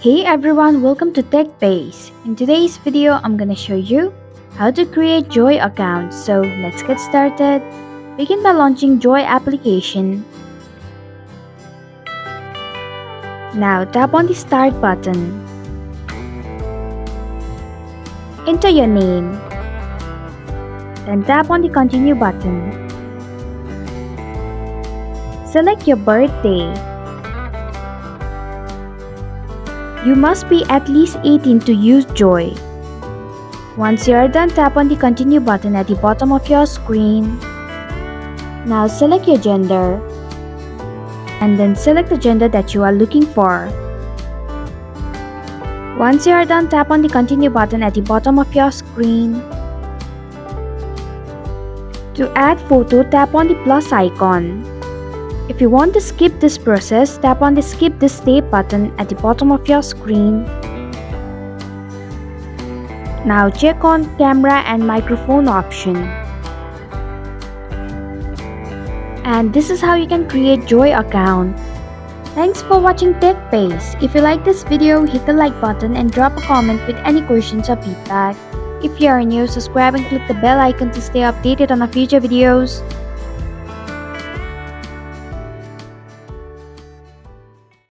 Hey everyone, welcome to TechBase. In today's video, I'm gonna show you how to create JOI account. So let's get started. Begin by launching JOI application. Now tap on the start button. Enter your name. Then tap on the continue button. Select your birthday. You must be at least 18 to use JOI. Once you are done, tap on the continue button at the bottom of your screen. Now select your gender and then select the gender that you are looking for. Once you are done, tap on the continue button at the bottom of your screen. To add photo, tap on the plus icon. If you want to skip this process, tap on the skip this step button at the bottom of your screen. Now check on camera and microphone option. And this is how you can create JOI account. Thanks for watching TechBase. If you like this video, hit the like button and drop a comment with any questions or feedback. If you are new, subscribe and click the bell icon to stay updated on our future videos.